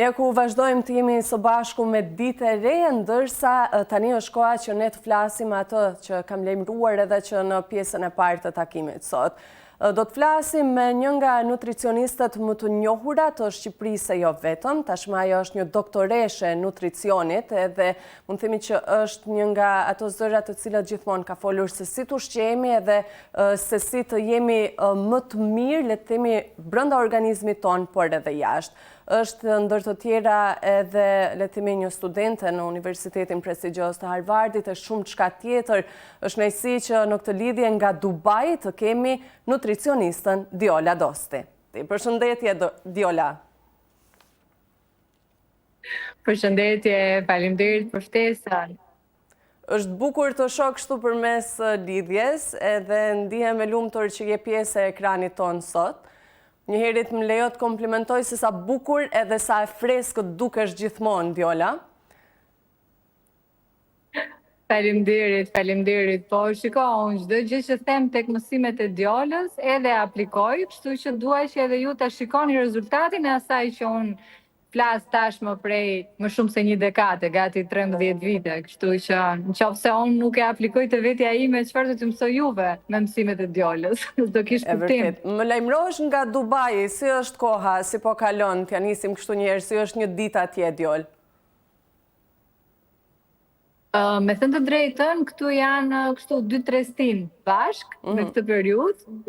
Ja ku vazhdojmë të jemi së bashku me ditë e re, ndërsa tani është koha që ne të flasim atë që kam lejmëruar edhe që në pjesën e parë të takimit sot. Do të flasim me një nga nutricionistët më të njohura të Shqipërisë e jo vetëm, tashmë ajo është një doktoreshe nutricionit edhe mund themi që është një nga ato zëra të cilat gjithmonë ka folur se si të ushqemi edhe se si të jemi më të mirë, le të themi brenda organizmit ton, por edhe jashtë. Është ndër të tjera edhe le të themi një studente në Universitetin Prestigjos të Harvardit e shumë çka tjetër. Është kënaqësi që në këtë lidhje nga Dubai të kemi nutricionistën Diola Dosti. Përshëndetje Diola. Përshëndetje, faleminderit për ftesën. Është bukur të shoh kështu përmes lidhjes, edhe ndihem e lumtur që je pjesë e ekranit tonë sot. Njëherit më lejo të komplimentoj se sa bukur edhe sa e freskët dukesh gjithmonë, Diola. Faleminderit. Po, shiko, unë çdo gjë që them tek mësimet e Diolës edhe aplikoj, kështu që dua që edhe ju ta shikoni rezultatin e asaj që unë flas tashmë prej më shumë se një dekade, gati 13 vite, kështu që nëse unë nuk e aplikoj të vetja ime, çfarë do t'ju mësoj juve me mësimet e Diolës? Do kish kuptim. Më lajmërohesh nga Dubai, si është koha, si po kalon, t'ja nisim kështu një herë, si është një ditë atje, Diol? Me thënë të drejtën, këtu janë kështu 2-3 stin bashk në këtë periudhë.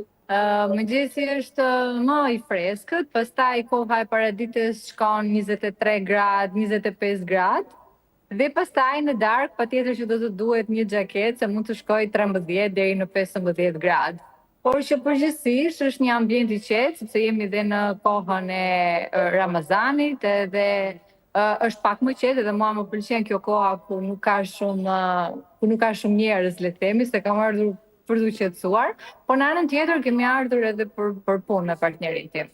Mëngjesi është më i freskët, pastaj koha e paraditës shkon 23 grad, 25 grad, dhe pastaj në darkë patjetër që do të duhet një xhaketë se mund të shkojë 13 deri në 15 grad. Por që përgjithsisht është një ambient i qetë, sepse jemi dhe në kohën e Ramazanit edhe është pak më qetë dhe mua më pëlqen kjo koha ku nuk ka shumë njerëz, le të themi, se kam ardhur për të qetësuar, por në anën tjetër kemi ardhur edhe për punë me partnerin tim.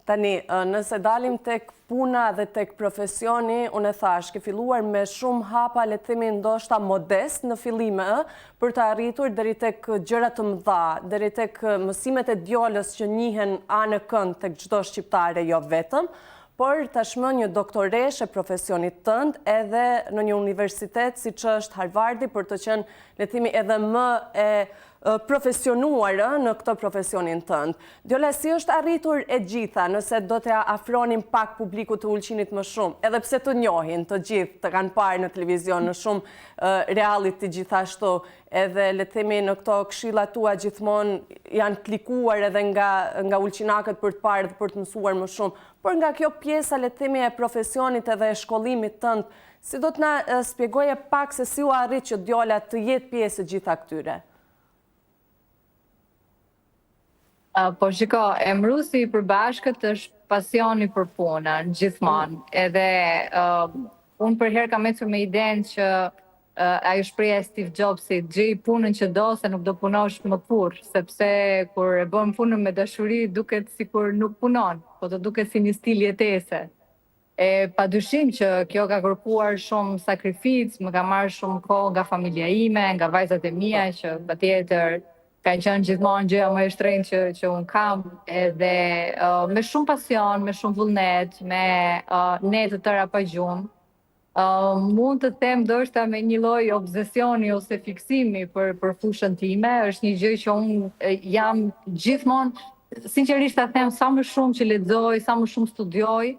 Tani, nëse dalim tek puna dhe tek profesioni, unë e thash, ke filluar me shumë hapa, le të themi ndoshta modest në fillime, për të arritur deri tek gjëra të mëdha, deri tek mësimet e Diolës që njihen anë kënd tek çdo shqiptare jo vetëm, por tashmë një doktoresh e profesionit tënd edhe në një universitet si që është Harvardi për të qenë, le të themi, edhe më e profesionuar në këtë profesionin tënd. Diola, si është arritur e gjitha, nëse do të afronim pak publiku të Ulqinit më shumë, edhe pse të njohin të gjithë, të kanë parë në televizion, në shumë reality gjithashtu, edhe le të themi në këto këshilla tua gjithmonë janë klikuar edhe nga ulqinakët për të parë dhe për të mësuar më shumë, por nga kjo pjesa le të themi e profesionit edhe e shkollimit tënd, si do të na shpjegoje pak se si u arrit që Diola të jetë pjesë e gjitha këtyre? Po shiko, emrusi i përbashkët është pasioni për punën, gjithmonë. Edhe unë për herë kam ecur me idenë që ajo shpreha e Steve Jobsit, gjej punën që do se nuk do punosh më kurrë, sepse kur e bën punën me dashuri duket sikur nuk punon, po të duket si një stil jetese. Padyshim që kjo ka kërkuar shumë sakrificë, më ka marrë shumë kohë nga familja ime, nga vajzat e mia që patjetër ka qenë gjithmonë gjëja më e shtrenjtë që unë kam, edhe me shumë pasion, me shumë vullnet, me ne të tëra pa gjumë. Mund të them ndoshta me një lloj obsesioni ose fiksimi për fushën time, është një gjë që unë jam gjithmonë, sinqerisht ta them, sa më shumë që lexoj, sa më shumë studioj,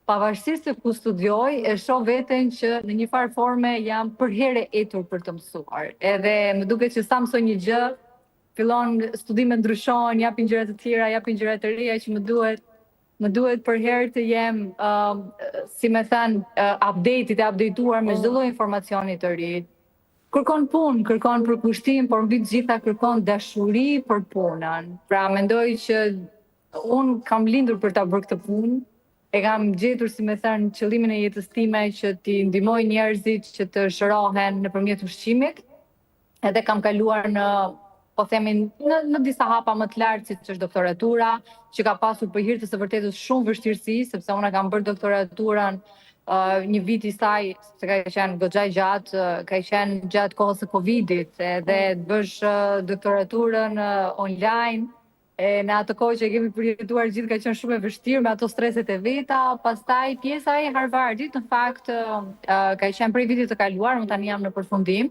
pavarësisht se ku studioj, e shoh veten që në një farë forme jam përherë etur për të mësuar. Edhe më duket që sa mësoj një gjë, fillon studimet ndryshojnë, japin gjëra të tjera, japin gjëra të reja që më duhet për herë të jem, si me thënë, updatetuar me çdo lloj informacioni të ri. Kërkon punë, kërkon përkushtim, por mbi të gjitha kërkon dashuri për punën. Pra mendoj që unë kam lindur për ta bërë këtë punë, e kam gjetur, si me thënë, qëllimin e jetës time që t'i ndihmoj njerëzit që të shërohen nëpërmjet ushqimit, edhe kam kaluar po themin, në disa hapa më të lartë, si që është doktoratura, që ka pasur për hir të së vërtetës shumë vështirësi, sepse unë kam bërë doktoraturën një vit i saj, se ka qenë goxha gjatë, ka qenë gjatë kohës së Covidit, edhe të bësh doktoraturën online, Në atë kohë që kemi përjetuar gjithë ka qenë shumë e vështirë me ato streset e veta, pastaj pjesa e Harvardit në fakt ka qenë prej vitit të kaluar, unë tani jam në përfundim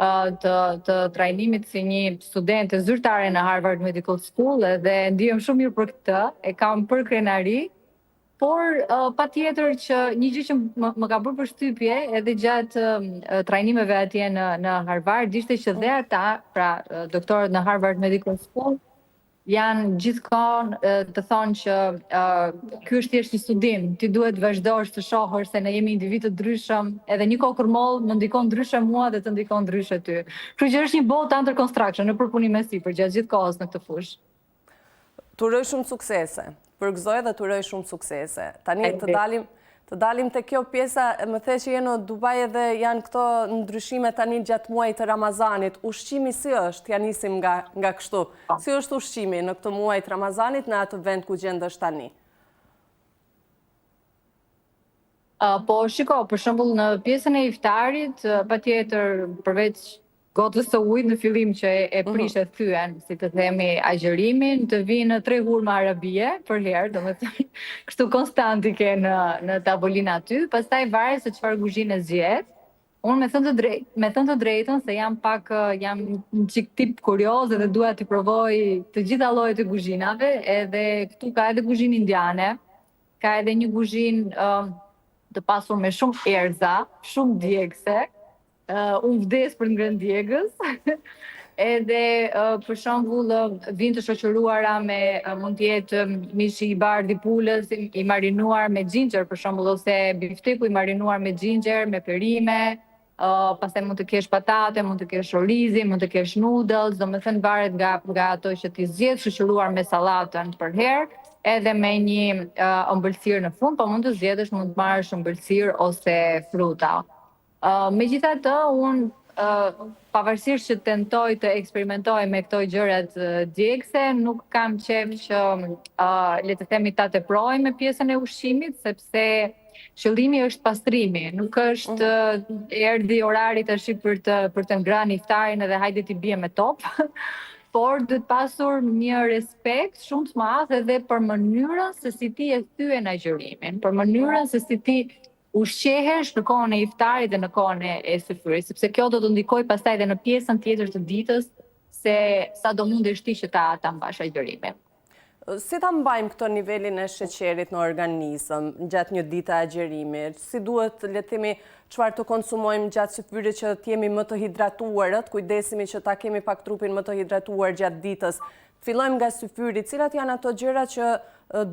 të trajnimit si një studente zyrtare në Harvard Medical School dhe ndihem shumë mirë për këtë, e kam për krenari, por patjetër që një gjë që më ka bërë përshtypje edhe gjatë trajnimeve atje në Harvard ishte që dhe ata, pra doktorët në Harvard Medical School, janë gjithkohon të thonë që ky është thjesht një studim, ti duhet vazhdosh të shohësh se ne jemi individ të ndryshëm, edhe një kokërmoll më ndikon ndryshe mua dhe të ndikon ndryshe ty. Kështu që është një botë under construction në përpunim me sipër gjatë gjithë kohës në këtë fushë. Të uroj shumë suksese. Përgëzoj dhe të uroj shumë suksese. Tani të dalim të kjo pjesa, më the që jenë në Dubai edhe janë këto ndryshime tani gjatë muajit të Ramazanit. Ushqimi si është? Ja nisim nga kështu. Si është ushqimi në këtë muajit Ramazanit në atë vend ku gjendesh tani? Po shiko, për shembull në pjesën e iftarit, patjetër përveç gotës së ujit në fillim që e prishet thyen, si të themi, agjërimin, të vinë 3 hurma arabie për herë, domethënë kështu konstant i ke në tavolinë aty, pastaj varet se çfarë kuzhine zgjedh. Unë me thënë të drejtën se jam një çik tip kurioz dhe dua të provoj të gjitha llojet e kuzhinave, edhe këtu ka edhe kuzhinë indiane, ka edhe një kuzhinë të pasur me shumë erza, shumë djegse. Unë vdes për ngrënë djegës, edhe për shembull vinë të shoqëruara me mund të jetë mishi i bardh i pulës i marinuar me xhinxher për shembull, ose bifteku i marinuar me xhinxher, me perime, pastaj mund të kesh patate, mund të kesh orizi, mund të kesh noodles, domethënë varet nga ato që ti zgjedh, shoqëruar me sallatën për herë, edhe me një ëmbëlsirë në fund, po mund të zgjedhësh, mund të marrësh ëmbëlsirë ose fruta. Megjithatë, unë pavarësisht që tentoj të eksperimentoj me këto gjërat djegse, nuk kam qejf që le të themi ta teproj me pjesën e ushqimit, sepse qëllimi është pastrimi, nuk është erdhi orari tash për të ngrënë iftarin edhe hajde ti bie me top, por duhet pasur një respekt shumë të madh edhe për mënyrën se si ti e thyen agjërimin, për mënyrën se si ti ushqehesh në kohën e iftarit dhe në kohën e syfyrit, sepse kjo do të ndikojë pastaj edhe në pjesën tjetër të ditës se sa do mundesh ti që ta mbash agjërimin. Si ta mbajmë këto nivelin e sheqerit në organizëm gjatë një dite agjërimit? Si duhet, le të themi, çfarë të konsumojmë gjatë syfyrit që të jemi më të hidratuar, kujdesemi që ta kemi pak trupin më të hidratuar gjatë ditës? Fillojmë nga syfyri, cilat janë ato gjëra që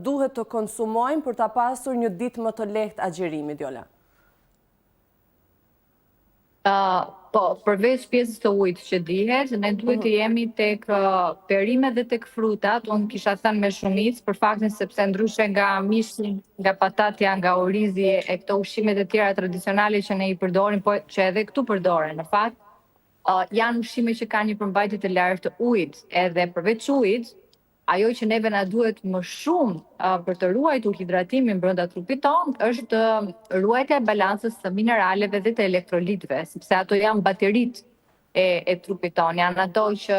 duhet të konsumojmë për ta pasur një ditë më të lehtë agjërimi, Djola? Po, përveç pjesës të ujit që dihet, ne duhet të jemi tek perimet dhe tek frutat, unë kisha thënë me shumicë, për faktin sepse ndryshe nga mishi, nga patatja, nga orizi e këto ushqimet e tjera tradicionale që ne i përdorim, po që edhe këtu përdoren, në fakt, janë ushqime që kanë një përmbajtje të lartë të ujit, edhe përveç ujit, ajo që neve na duhet më shumë për të ruajtur hidratimin brenda trupit tonë është ruajtja e balancës së mineraleve dhe të elektrolitëve, sepse ato janë bateritë e trupit tonë, janë ato që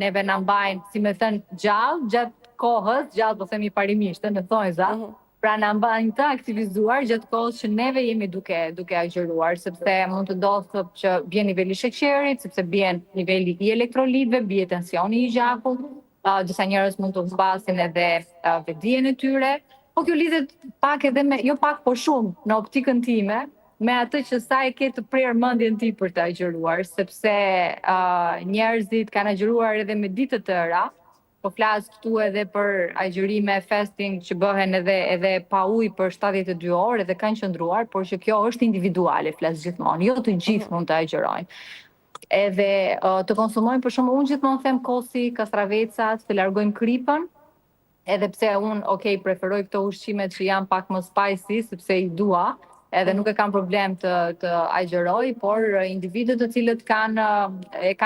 neve na mbajnë, si më thënë, gjallë gjatë kohës, gjallë po themi parimisht, në thonjza, pra na mbajnë të aktivizuar gjatë kohës që neve jemi duke agjëruar, sepse mund të ndodhë që bie niveli i sheqerit, sepse bien niveli i elektrolitëve, bie tensioni i gjakut. Disa njerëz mund të zbasin edhe vetdijen e tyre, po kjo lidhet pak edhe me, jo pak po shumë në optikën time, me atë që sa e ke të prerë mendjen ti për të agjëruar, sepse njerëzit kanë agjëruar edhe me ditë të tëra, po flas këtu edhe për agjërime fasting që bëhen edhe pa ujë për 72 orë dhe kanë qëndruar, por që kjo është individuale, flas gjithmonë, jo të gjithë mund të agjërojnë. Edhe të konsumojmë, për shumë, unë gjithmonë them kosi, kastravecat, të largojmë kripën, edhe pse unë, preferoj këto ushqimet që janë pak më spicy, sepse i dua, edhe nuk e kam problem të agjëroj, por individët të cilët kanë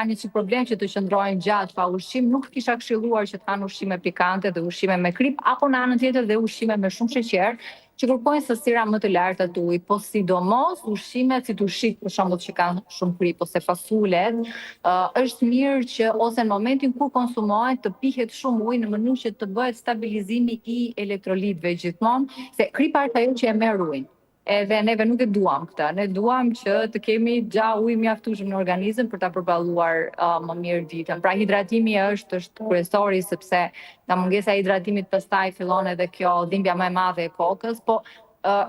një çik problem që të qëndrojnë gjatë pa ushqim, nuk kisha këshilluar që të kanë ushqime pikante dhe ushqime me krip, apo në anën tjetër dhe ushqime me shumë sheqer, që kërkojnë sasira më të larta të ujit, po sidomos ushqimet si tushit për shembull që kanë shumë krip ose fasulet, është mirë që ose në momentin kur konsumohet të pihet shumë ujë në mënyrë që të bëhet stabilizimi i elektrolitëve gjithmonë, se kripa është ajo që e merr ujin. Edhe neve nuk e duam këtë, ne duam që të kemi gjallë ujë mjaftueshëm në organizëm për ta përballuar më mirë ditën. Pra hidratimi është kryesori sepse nga mungesa e hidratimit pastaj fillon edhe kjo dhimbja më e madhe e kokës, po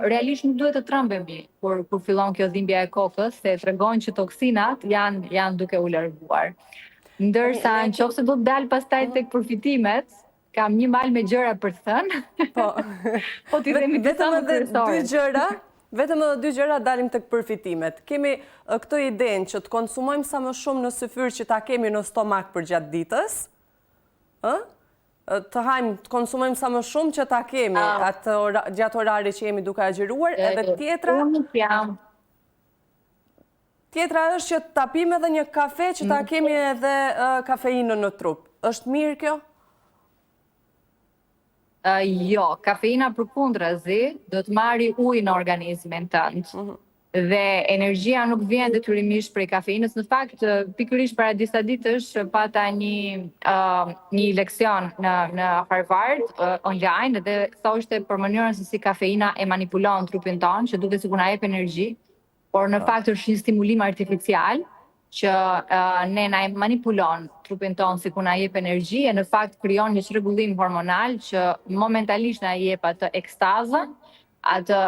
realisht nuk duhet të trembemi kur fillon kjo dhimbja e kokës, se tregon që toksinat janë duke u larguar. Ndërsa nëse do të dal pastaj tek përfitimet, kam një mal me gjëra për të thënë. Po t'i themi vetëm edhe dy gjëra dalim tek përfitimet. Kemi këtë idenë që të konsumojmë sa më shumë në syfyr që ta kemi në stomak për gjatë ditës. Të hajmë, të konsumojmë sa më shumë që ta kemi atë gjatë orari që jemi duke agjëruar, edhe tjetra është që ta pim edhe një kafe që ta kemi edhe kafeinën në trup. Është mirë kjo? Jo, kafeina përkundrazi do të marri ujë në organizmin tënd. Dhe energjia nuk vjen detyrimisht prej kafeinës. Në fakt, pikërisht para disa ditësh pata një leksion në Harvard online dhe thoshte për mënyrën se si kafeina e manipulon trupin tonë, që duket sikur na jep energji, por në fakt është një stimulim artificial që ne na manipulon trupin tonë si ku na jep energji e në fakt krijon një çrregullim hormonal që momentalisht na jep atë ekstazën, atë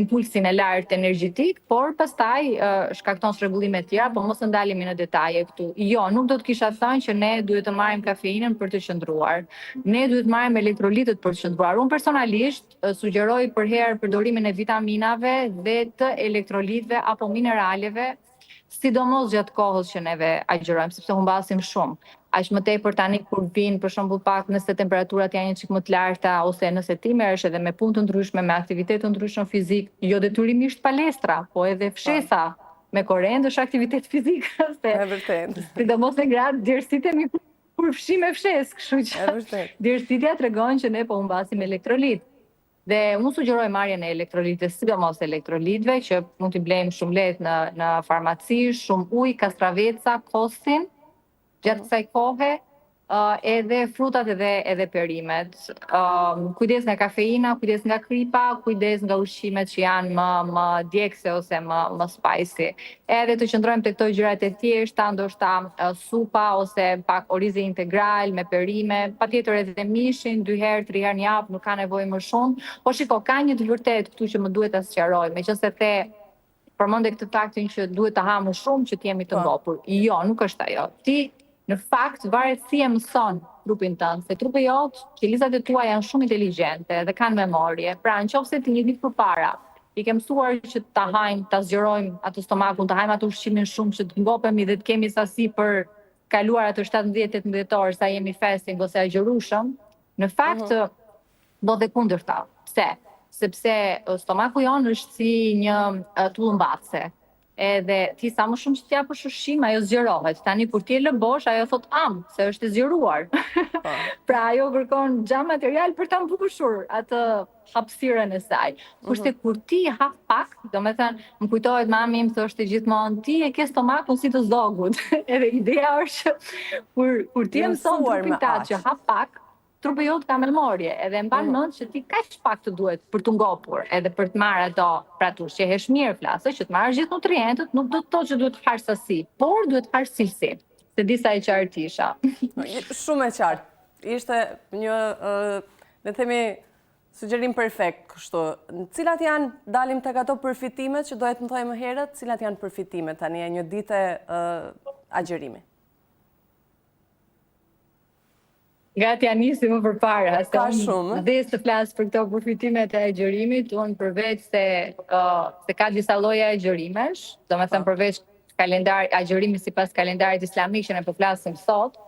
impulsin e lartë energjetik, por pastaj shkakton çrregullime të tjera, por mos të ndalemi në detaje këtu. Jo, nuk do të kisha thënë që ne duhet të marrim kafeinën për të qëndruar. Ne duhet të marrim elektrolitët për të qëndruar. Unë personalisht sugjeroj për herë përdorimin e vitaminave dhe të elektrolitëve apo mineraleve, sidomos gjatë kohës që neve agjërojmë, sepse humbasim shumë. Aq më tepër tani kur vinë për shembull pak nëse temperaturat janë një çik më të larta ose nëse ti merresh edhe me punë të ndryshme, me aktivitet të ndryshëm fizik, jo detyrimisht palestra, po edhe fshesa me korrent është aktivitet fizik, se vërtet. Sidomos në grad djersitemi kur fshim me fshes, kështu që djersitja tregon që ne po humbasim elektrolit. Dhe unë sugjeroj marrjen e elektrolitëve, sidomos elektrolitëve, që mund t'i blejmë shumë lehtë në farmaci, shumë ujë, kastraveca, kostin, gjatë kësaj kohe, edhe frutat edhe perimet. Kujdes nga kafeina, kujdes nga kripa, kujdes nga ushqimet që janë më djegëse ose më spicy. Edhe të qëndrojmë te këto gjërat e thjeshta, ndoshta supa ose pak orizi integral me perime, patjetër edhe mishin 2 herë, 3 herë në javë, nuk ka nevojë më shumë. Po shiko, ka një të vërtetë këtu që më duhet ta sqaroj, meqense the përmendë këtë faktin që duhet të ha më shumë që të jemi të ngopur. Jo, nuk është ajo. Ti në fakt, varet si e mëson trupin tënd, se trupi jot, qelizat e tua janë shumë inteligjente dhe kanë memorje. Pra, nëse ti një ditë përpara i ke mësuar që ta hajmë, ta zgjerojmë atë stomakun, ta hajmë atë ushqimin shumë që të ngopemi dhe të kemi sasi për kaluar atë 17-18 orë sa jemi fasting ose agjërueshëm, në fakt do të kundërta. Pse? Sepse stomaku jon është si një tullumbace. Edhe ti sa më shumë që t'ja për ushqim, ajo zgjerohet. Tani kur ti e lë bosh, ajo thot se është e zgjeruar. Pra ajo kërkon gjë material për ta mbushur atë hapësirën e saj. Kurse kur ti hap pak, domethënë, më kujtohet mami im thoshte gjithmonë, ti e ke stomakun si të zogut. Edhe ideja është kur ti e mëson trupin tat që hap pak, trupi jot ka memorje, edhe mban mend që ti kaq pak të duhet për të ngopur, edhe për të marrë ato, pra të ushqehesh mirë flasë, që të marrësh gjithë nutrientët, nuk do të thotë që duhet të hash sasi, por duhet të hash cilësi. Se disa e qartë isha. Shumë e qartë. Ishte një, le themi, sugjerim perfekt, kështu. Cilat janë, dalim tek ato përfitimet që dohet më thojë më herët, cilat janë përfitimet tani e një dite agjërimi? Gati nisi më përpara. Ka shumë. Dhe të flas për këto përfitimet e agjërimit, unë përveç se ka disa lloje agjërimesh, domethënë përveç agjërimi sipas kalendarit islamik që ne po flasim sot,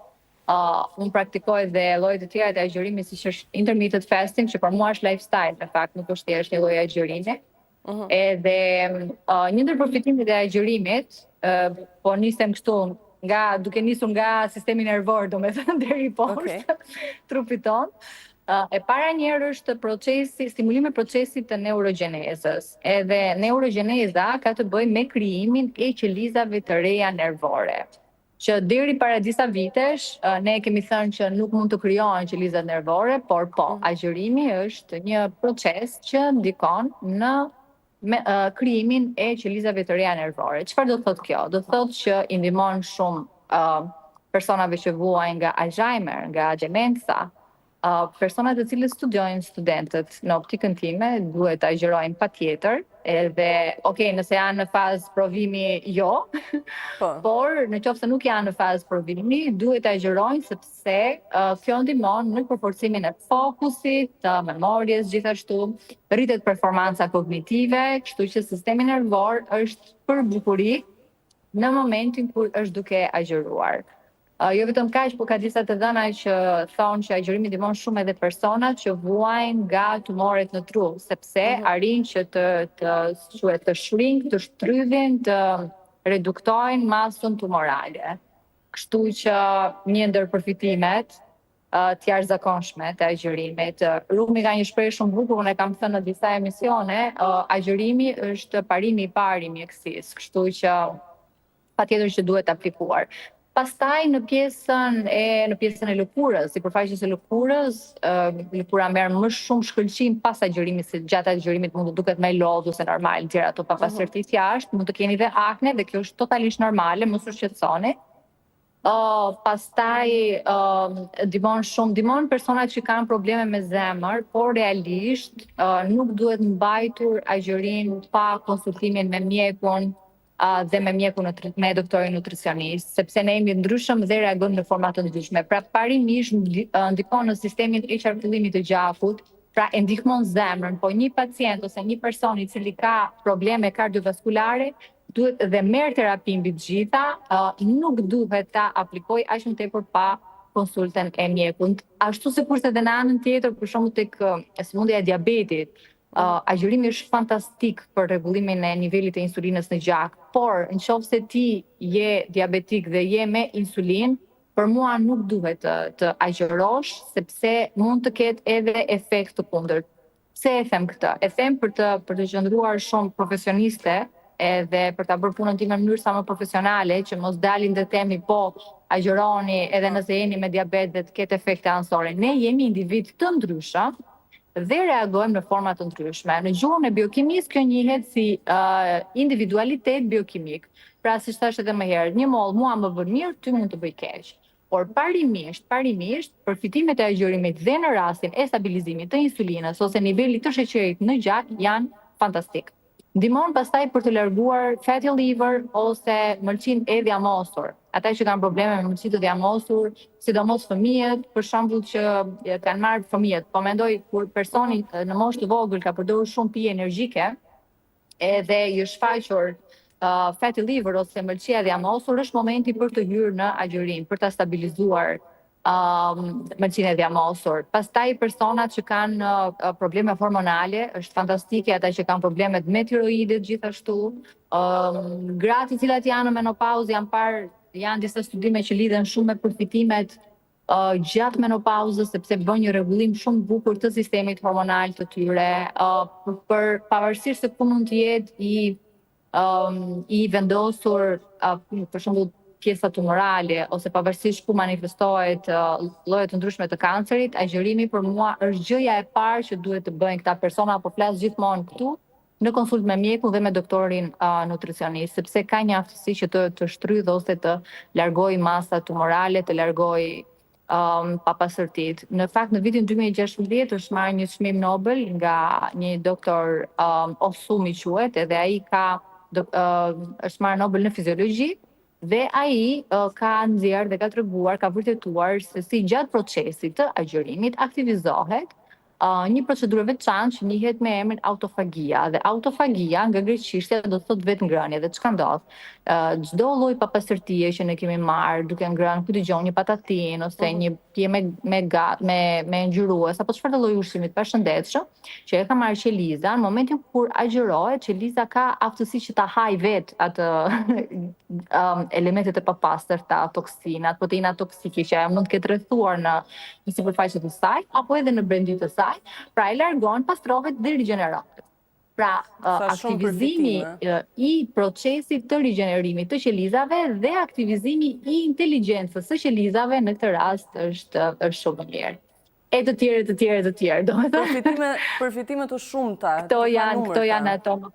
unë praktikoj dhe lloje të tjera të agjërimit siç është intermittent fasting, që për mua është lifestyle, në fakt nuk është thjesht një lloj agjërimi. Edhe një ndër përfitimet e agjërimit, po nisem kështu duke nisur nga sistemi nervor, domethënë deri poshtë trupit tonë, E para njerë është stimulimi procesit të neurogjenezës. Edhe neurogjeneza ka të bëjë me krijimin e qelizave të reja nervore. Që deri para disa vitesh, ne kemi thënë që nuk mund të krijohen qelizat nervore, por po, agjërimi është një proces që ndikon në krijimin e qelizave të reja nervore. Çfarë do thotë kjo? Do thotë që i ndihmon shumë personave që vuajnë nga Alzheimer, nga demenca, personat të cilët studiojnë studentët në optikën time duhet ta agjërojnë patjetër, edhe nëse janë në fazë provimi jo, por në qoftë se nuk janë në fazë provimi, duhet ta agjërojnë sepse kjo ndihmon në përforcimin e fokusit, të memorjes, gjithashtu rritet performanca kognitive, kështu që sistemi nervor është për bukuri në momentin kur është duke agjëruar. Jo vetëm kaq, por ka disa të dhëna që thonë që agjërimi ndihmon shumë edhe personat që vuajnë nga tumoret në tru, sepse arrin që të shrink, të shtrydhin, të reduktojnë masën tumorale. Kështu që një ndër përfitimet të jashtëzakonshme të agjërimit. Rumi ka një shprehje shumë bukur, unë e kam thënë në disa emisione, agjërimi është parimi i parë i mjekësisë, kështu që patjetër që duhet aplikuar. Pastaj në pjesën e lëkurës, sipërfaqes së lëkurës, lëkura merr më shumë shkëlqim pas agjërimit, se gjatë agjërimit mund të duket më lodhur se normal, tjera ato papastërtitë jashtë, mund të keni dhe akne dhe kjo është totalisht normale, mos u shqetësoni. Pastaj ndihmon personat që kanë probleme me zemër, por realisht nuk duhet mbajtur agjërim pa konsultimin me mjekun dhe me doktorin nutricionist, sepse ne jemi ndryshëm dhe reagojmë në forma të ndryshme. Pra parimisht ndikon në sistemin e qarkullimit të gjakut, pra e ndihmon zemrën, po një pacient ose një person i cili ka probleme kardiovaskulare duhet dhe merr terapi mbi të gjitha, nuk duhet ta aplikoj aq më tepër pa konsultën e mjekut. Ashtu sikurse edhe në anën tjetër, për shembull tek sëmundja e diabetit, agjërimi është fantastik për rregullimin e nivelit të insulinës në gjak, por nëse ti je diabetik dhe je me insulinë, për mua nuk duhet të agjërosh, sepse mund të ketë edhe efekt të kundërt. Pse e them këtë? E them për të qëndruar shumë profesioniste edhe për ta bërë punën time në mënyrë sa më profesionale, që mos dalin dhe themi po agjëroni edhe nëse jeni me diabet dhe të ketë efekte anësore. Ne jemi individ të ndryshëm dhe reagojmë në forma të ndryshme. Në gjuhën e biokimisë kjo njihet si individualitet biokimik. Pra, siç thash edhe më herë, një mollë mua më bën mirë, ty mund të bëj keq. Por parimisht, përfitimet e agjërimit dhe në rastin e stabilizimit të insulinës ose nivelit të sheqerit në gjak janë fantastik. Ndihmon pastaj për të larguar fatty liver ose mëlçin e dhjamosur. Ata që kanë probleme me mëlçi të dhjamosur, sidomos fëmijët, për shembull që kanë marrë fëmijët, po mendoj kur personi në moshë të vogël ka përdorur shumë pije energjike, edhe i është shfaqur fatty liver ose mëlçia e dhjamosur, është momenti për të hyrë në agjërim, për ta stabilizuar mëlçinë e dhjamosur. Pastaj personat që kanë probleme hormonale, është fantastike ata që kanë problemet me tiroidit gjithashtu. Gratë të cilat janë në menopauzë janë disa studime që lidhen shumë me përfitimet gjatë menopauzës, sepse bën një rregullim shumë bukur të sistemit hormonal të tyre, për pavarësisht se ku mund të jetë i vendosur, për shembull pjesa tumorale ose pavarësisht ku manifestohet lloje të ndryshme të kancerit, agjërimi për mua është gjëja e parë që duhet të bëjnë këta persona, apo flas gjithmonë këtu në konsult me mjekun dhe me doktorin nutricionist, sepse ka një aftësi që të shtrydhë ose të largojë masa tumorale, të largojë papastërtitë. Në fakt në vitin 2016 është marrë një çmim Nobel nga një doktor Osumi quhet, edhe ai është marrë Nobel në fiziologji. Dhe ai ka nxjerrë dhe ka treguar, ka vërtetuar se si gjatë procesit të agjërimit aktivizohet një procedurë veçantë që njihet me emrin autofagia. Dhe autofagia nga greqishtja do të thotë vetë ngrënie. Dhe çka ndodh? Çdo lloj papastërtie që ne kemi marrë duke ngrënë, ku dëgjon, një patatinë ose një pjesë me ngjyrues apo çfarë lloj ushqimi të pashëndetshëm që e ka marrë qeliza, në momentin kur agjërohet, qeliza ka aftësi që ta haj vetë atë elementet e papastërta, toksinat, proteinat toksike që ajo mund të ketë rrethuar në sipërfaqe të saj apo edhe në brendin të saj, pra e largon, pastrohet dhe rigjenerohet. Pra, aktivizimi i procesit të rigjenerimit të qelizave dhe aktivizimi i inteligjencës së qelizave në këtë rast është shumë mirë. E të tjerë, do me thënë. Përfitime të shumta. Këto janë ato më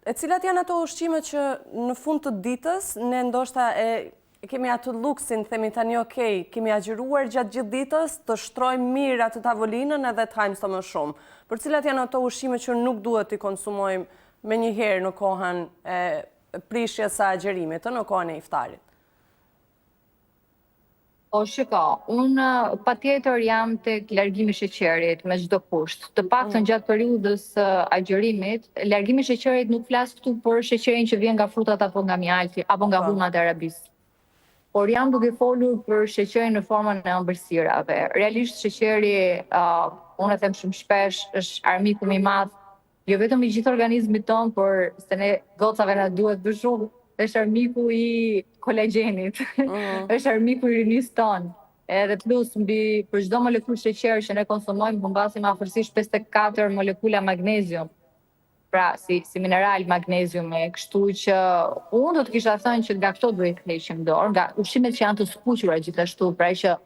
E cilat janë ato ushqime që në fund të ditës, ne ndoshta kemi atë luksin, themi tani okej, kemi agjëruar gjatë gjithë ditës, të shtrojmë mirë atë tavolinën edhe të hajmë sa më shumë. Për cilat janë ato ushqime që nuk duhet t'i konsumojmë me njëherë në kohën e prishjes së agjerimit, në kohën e iftarit? Po shiko, unë patjetër jam tek largimi i sheqerit me çdo kusht. Të paktën gjatë periudhës së agjerimit, largimi i sheqerit nuk flas këtu për sheqerin që vjen nga frutat apo nga mjalti apo nga humat e arabisë. Por jam duke folur për sheqerin në formën e ëmbëlsirave. Realisht sheqeri, unë e them shumë shpesh, është armiku më i madh, jo vetëm i gjithë organizmit ton, por se ne gocave na duhet më shumë. Është armiku i kolagjenit, është armiku i rinisë tonë. Edhe plus, për çdo molekullë sheqer që ne konsumojmë, humbasim afërsisht 54 molekula magnezium. Pra, si mineral magneziumi, kështu që unë do të kisha thënë që nga këto duhet të heqim dorë, nga ushqimet që janë të skuqura gjithashtu, pra që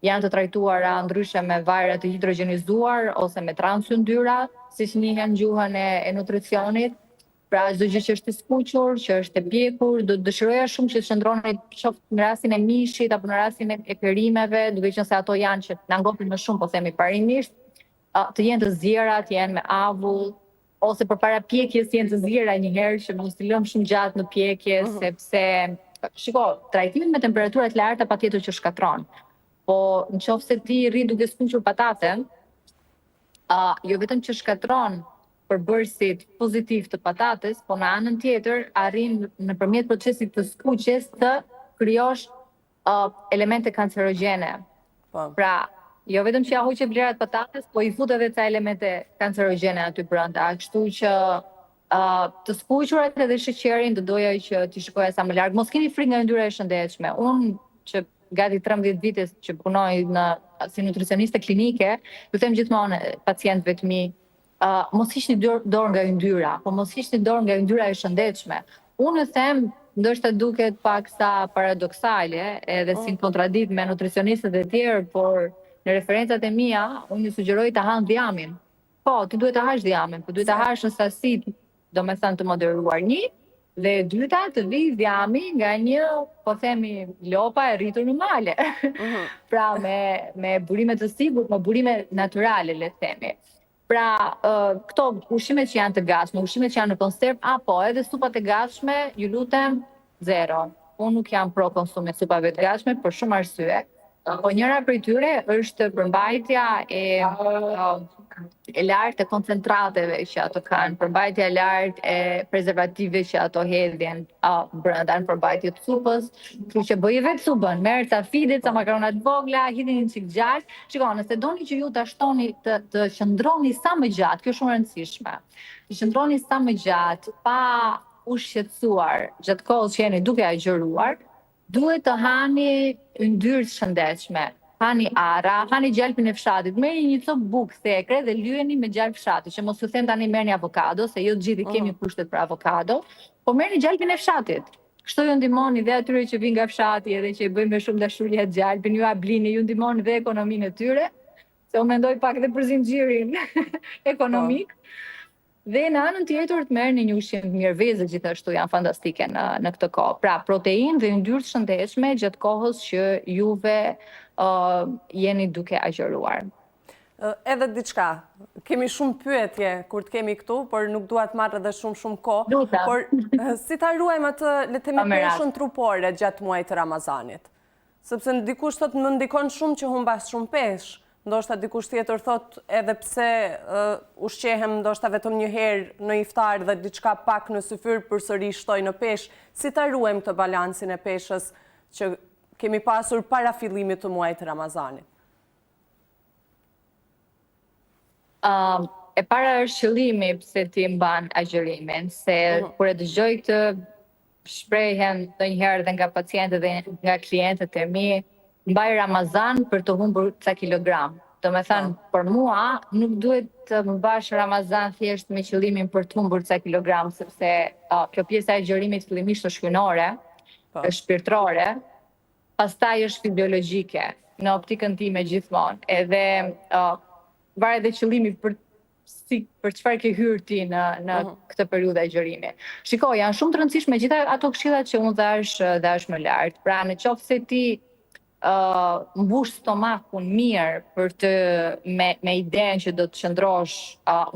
janë të trajtuara ndryshe me vajra të hidrogenizuar ose me transyndyrra, siç njihen gjuhën e nutricionit. Pra, çdo gjë që është e skuqur, që është e pjekur, do të dëshiroja shumë që të qëndroni qoftë në rastin e mishit apo në rastin e perimeve, duke qenë se ato janë që na ngopin më shumë, po themi parimisht, të jenë të zjera, të jenë me avull, ose përpara pjekjes jenë të zjera njëherë që mos i lëm shumë gjatë në pjekje, sepse shiko, trajtimi me temperatura të larta patjetër që shkatron. Po nëse ti rri duke skuqur pataten, jo vetëm që shkatron përbërësit pozitiv të patates, po në anën tjetër arrin nëpërmjet procesit të skuqjes të krijosh elemente kancerogjene. Pra, jo vetëm që ja huqe vlerat patates, po i fut edhe ca elemente kancerogjene aty brenda. Kështu që të skuqurat edhe sheqerin do doja që t'i shikoja sa më larg. Mos keni frikë nga yndyra e shëndetshme. Unë që gati 13 vite që punoj si nutricioniste klinike, ju them gjithmonë pacientëve të mi, mos hiqni dorë nga yndyra, po mos hiqni dorë nga yndyra e shëndetshme. Unë them, ndoshta duket paksa paradoksale, edhe si kontradikt me nutricionistët e tjerë, por në referencat e mia, unë ju sugjeroj të hanë dhjamin. Po, ti duhet të hash dhjamin, po duhet të hash në sasi, domethënë të moderuar një, dhe dyta të vi dhjami nga një, po themi, lopa e rritur në male. Pra, me burime të sigurt, me burime natyrale, le të themi. Pra, këto ushqimet që janë të gatshme, ushqimet që janë në konserv, apo edhe supat e gatshme, ju lutem, zero. Unë nuk jam pro konsumit supave të gatshme për shumë arsye. Po njëra prej tyre është përmbajtja e lartë e koncentrateve që ato kanë, përmbajtja e lartë e prezervativeve që ato hedhin brenda në përmbajtje të supës. Kështu që bëj vetë supën, merr ca fide, ca makarona të vogla, hidhni një çik gjatë. Shikoni, nëse doni që ju ta shtoni të qëndroni sa më gjatë, kjo është shumë e rëndësishme. Të qëndroni sa më gjatë, pa u shqetësuar gjatë kohës që jeni duke agjëruar, duhet të hani yndyrë të shëndetshme. Hani ara, hani gjalpin e fshatit. Merrni një copë bukë thekre dhe lyeni me gjalp fshati, që mos ju them tani merrni avokado, se jo të gjithë kemi kushtet për avokado, po merrni gjalpin e fshatit. Kështu ju ndihmoni dhe atyre që vinë nga fshati edhe që i bëjnë me shumë dashuri atë gjalpin, ju a blini, ju ndihmoni dhe ekonominë e tyre, se unë mendoj pak dhe për zinxhirin ekonomik. Dhe në anën tjetër të merrni një ushqim të mirë, vezët gjithashtu janë fantastike në këtë kohë. Pra, protein dhe yndyrë të shëndetshme gjatë kohës që juve jeni duke agjëruar. Edhe diçka, kemi shumë pyetje kur të kemi këtu, por nuk dua të marrë edhe shumë kohë. Por si ta ruajmë atë, le të themi, peshën trupore gjatë muajit të Ramazanit? Sepse dikush thotë më ndikon shumë që humbas shumë peshë. ndoshta dikush tjetër thot edhe pse ushqehem ndoshta vetëm një herë në iftar dhe diçka pak në syfyr përsëri shtoj në peshë, si ta ruajmë këtë balansin e peshës që kemi pasur para fillimit të muajit Ramazanit? E para është qëllimi pse ti mban agjërimin, se kur e dëgjoj këtë shprehjen ndonjëherë dhe nga pacientët dhe nga klientët e mi, mbaj Ramazan për të humbur ca kilogram. Do me thënë, për mua nuk duhet të më bash Ramazan thjesht me qëllimin për të humbur ca kilogram, sepse kjo pjesa e agjërimit fillimisht është hyjnore, është shpirtërore, pastaj është fiziologjike në optikën time gjithmonë. Edhe varet dhe qëllimi për çfarë ke hyrë ti në këtë periudhë agjërimi. Shiko, janë shumë të rëndësishme gjitha ato këshillat që unë dhash më lart. Pra, në qoftë se ti mbush stomakun mirë për me idenë që do të qëndrosh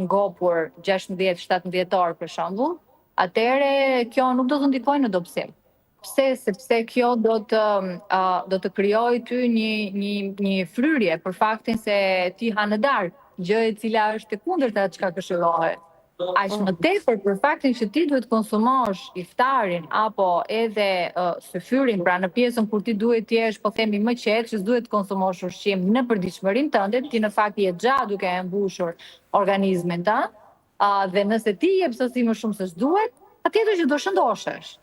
ngopur 16-17 orë për shembull, atëherë kjo nuk do të ndikojë në dobësim. Pse? Sepse kjo do të krijojë ty një fryrje për faktin se ti ha në darkë, gjë e cila është e kundërta çka këshillohet. Aq më tepër për faktin që ti duhet konsumosh iftarin apo edhe syfyrin, pra në pjesën kur ti duhet të jesh, po themi, më qetë, që s'duhet të konsumosh ushqim në përditshmërinë tënde, ti në fakt je gjatë duke e mbushur organizmin tënd, dhe nëse ti jep sasi më shumë se s'duhet, patjetër që do shëndoshesh.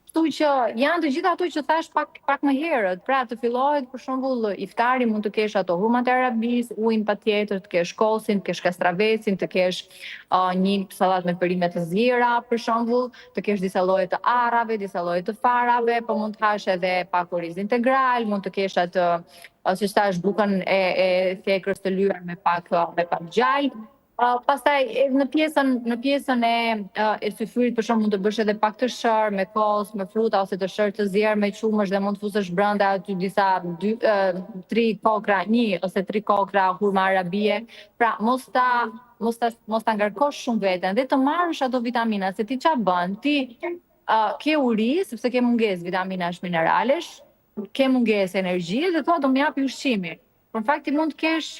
Kështu që janë të gjitha ato që thash pak më herët, pra të fillohet për shembull iftari mund të kesh ato humat e arabis, ujin patjetër, të kesh kosin, të kesh kastravecin, të kesh një sallatë me perime të ziera për shembull, të kesh disa lloje të arrave, disa lloje të farave, po mund të hash edhe pak oriz integral, mund të kesh atë siç thash bukën e thekrës të lyer me pak gjallë. Pastaj në pjesën e syfyrit për shembull mund të bësh edhe pak të shër me kos, me fruta ose të shër të zier me qumësh dhe mund të fusësh brenda aty disa 3 kokra, 1 ose 3 kokra hurma arabie. Pra mos ta ngarkosh shumë veten dhe të marrësh ato vitamina, se ti çfarë bën? Ti ke uri sepse ke mungesë vitaminash mineralesh, ke mungesë energjie dhe thua do më japi ushqimi. Por në fakt ti mund të kesh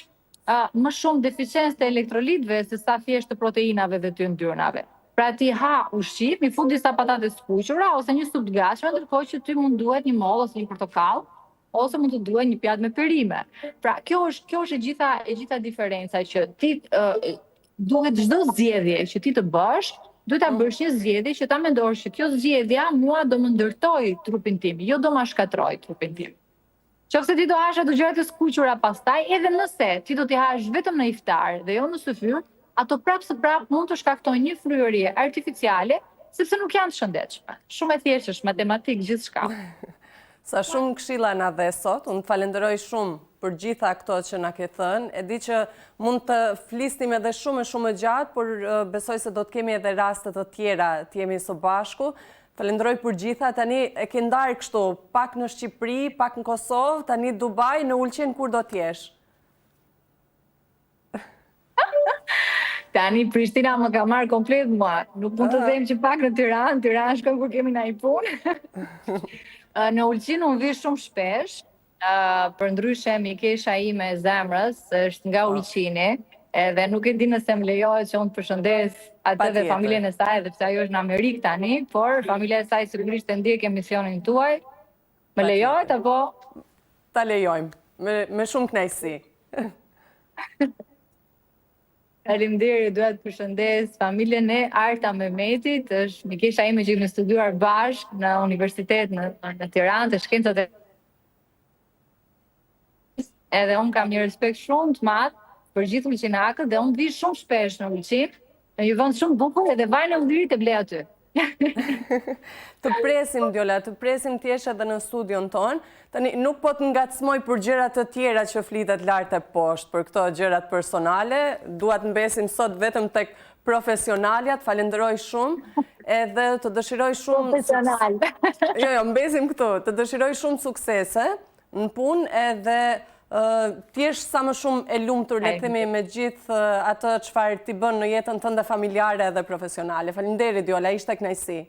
më shumë deficiencë të elektrolitëve se sa thjesht të proteinave dhe të yndyrnave. Pra ti ha ushqim, i fut disa patate të skuqura ose një supë të gatshme, ndërkohë që ty mund duhet një mollë ose një portokall, ose mund të duhet një pjatë me perime. Pra kjo është e gjitha diferenca që ti duhet çdo zgjedhje që ti të bësh, duhet ta bësh një zgjedhje që ta mendosh që kjo zgjedhja mua do më ndërtoj trupin tim, jo do ma shkatroj trupin tim. Qofse ti do hash ato gjërat e skuqura pastaj, edhe nëse ti do t'i hash vetëm në iftar dhe jo në syfyr, ato prap mund të shkaktojnë një fryrje artificiale, sepse nuk janë të shëndetshme. Shumë e thjeshtë është matematik gjithçka. Sa shumë këshilla na dhe sot, unë të falenderoj shumë për gjitha këto që na ke thënë. E di që mund të flisnim edhe shumë gjatë, por besoj se do të kemi edhe raste të tjera të jemi së bashku. Falenderoj për gjitha, tani e ke ndarë kështu, pak në Shqipëri, pak në Kosovë, tani Dubai, në Ulqin kur do t'jesh? Tani Prishtina më ka marrë komplet mua, nuk mund të them që pak në Tiranë shkojmë kur kemi na i punë. Në Ulqin unë vi shumë shpesh, për ndryshe mikesha ime e zemrës është nga Ulqini, edhe nuk e di nëse më lejohet që unë të përshëndes atë dhe familjen e saj, edhe pse ajo është në Amerikë tani, por familja e saj sigurisht e ndjek emisionin tuaj. Më lejohet apo? Ta lejojmë, me shumë kënaqësi. Faleminderit, dua të përshëndes familjen e Arta Mehmetit, është mikesha ime që kemi studiuar bashkë në universitet në Tiranë, të shkencat edhe unë kam një respekt shumë të madh për gjithë ulqinakët dhe unë vi shumë shpesh në Ulqin, në një vend shumë bukur edhe vajin e Ullirit e blej aty. Të presim, Djola, të presim t'jesh edhe në studion tonë. Tani, nuk po të ngacmoj për gjërat të tjera që flitet lart e poshtë, për këto gjërat personale. Dua të mbesim sot vetëm tek profesionaljat, falenderoj shumë, edhe të dëshiroj shumë... Profesional. Jo, mbesim këtu, të dëshiroj shumë suksese në punë edhe t'jesh sa më shumë e lumtur le të themi me gjithë atë çfarë ti bën në jetën tënde familjare dhe profesionale. Faleminderit Djola, ishte kënaqësi.